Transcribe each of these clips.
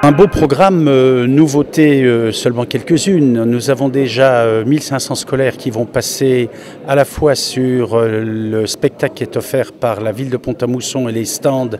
Un beau programme, nouveautés seulement quelques-unes. Nous avons déjà 1500 scolaires qui vont passer à la fois sur le spectacle qui est offert par la ville de Pont-à-Mousson et les stands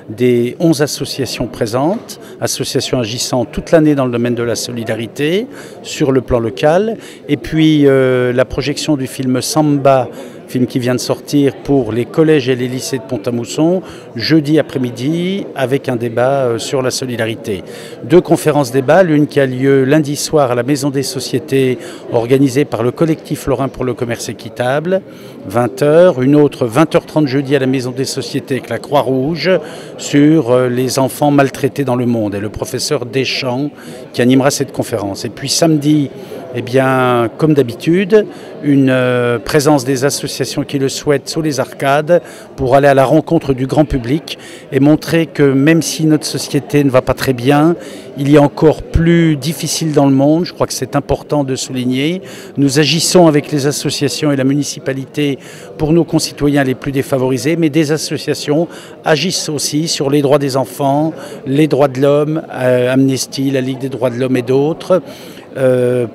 des 11 associations présentes, associations agissant toute l'année dans le domaine de la solidarité sur le plan local. Et puis la projection du film Samba, film qui vient de sortir pour les collèges et les lycées de Pont-à-Mousson, jeudi après-midi, avec un débat sur la solidarité. 2 conférences débats, l'une qui a lieu lundi soir à la Maison des Sociétés, organisée par le collectif lorrain pour le commerce équitable, 20h, une autre 20h30 jeudi à la Maison des Sociétés avec la Croix-Rouge sur les enfants maltraités dans le monde, et le professeur Deschamps qui animera cette conférence. Et puis samedi, eh bien, comme d'habitude, une présence des associations qui le souhaitent sous les arcades pour aller à la rencontre du grand public et montrer que même si notre société ne va pas très bien, il y a encore plus difficile dans le monde. Je crois que c'est important de souligner. Nous agissons avec les associations et la municipalité pour nos concitoyens les plus défavorisés, mais des associations agissent aussi sur les droits des enfants, les droits de l'homme, Amnesty, la Ligue des droits de l'homme et d'autres.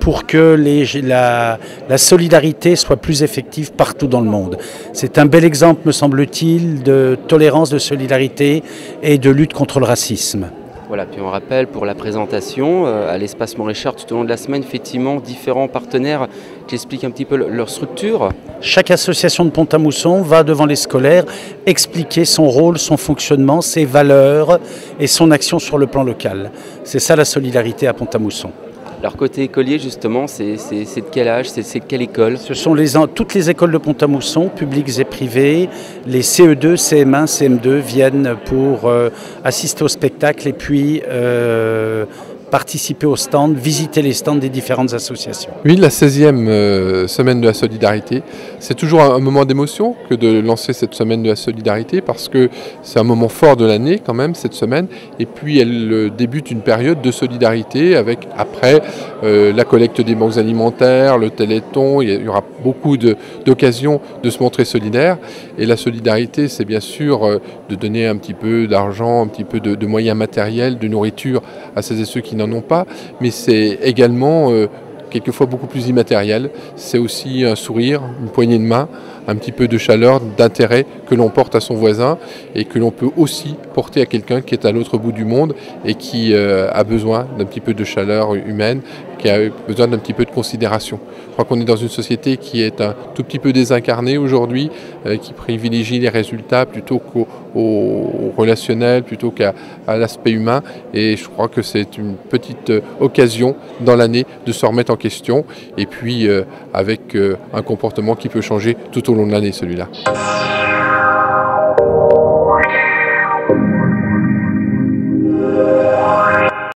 Pour que la solidarité soit plus effective partout dans le monde. C'est un bel exemple, me semble-t-il, de tolérance, de solidarité et de lutte contre le racisme. Voilà, puis on rappelle pour la présentation à l'espace Montrichard tout au long de la semaine, effectivement, différents partenaires qui expliquent un petit peu leur structure. Chaque association de Pont-à-Mousson va devant les scolaires expliquer son rôle, son fonctionnement, ses valeurs et son action sur le plan local. C'est ça la solidarité à Pont-à-Mousson. Alors côté écolier justement, c'est de quel âge, c'est quelle école? Ce sont toutes les écoles de Pont-à-Mousson, publiques et privées. Les CE2, CM1, CM2 viennent pour assister au spectacle et puis participer aux stands, visiter les stands des différentes associations. Oui, la 16e semaine de la solidarité, c'est toujours un moment d'émotion que de lancer cette semaine de la solidarité parce que c'est un moment fort de l'année quand même, cette semaine, et puis elle débute une période de solidarité avec après la collecte des banques alimentaires, le téléthon, il y aura beaucoup d'occasions de se montrer solidaire, et la solidarité c'est bien sûr de donner un petit peu d'argent, un petit peu de moyens matériels, de nourriture à celles et ceux qui n'en ont pas, mais c'est également quelquefois beaucoup plus immatériel. C'est aussi un sourire, une poignée de main, un petit peu de chaleur, d'intérêt que l'on porte à son voisin et que l'on peut aussi porter à quelqu'un qui est à l'autre bout du monde et qui a besoin d'un petit peu de chaleur humaine, qui a besoin d'un petit peu de considération. Je crois qu'on est dans une société qui est un tout petit peu désincarnée aujourd'hui, qui privilégie les résultats plutôt qu'au relationnel, plutôt qu'à l'aspect humain. Et je crois que c'est une petite occasion dans l'année de se remettre en question et puis avec un comportement qui peut changer tout au long de l'année, celui-là.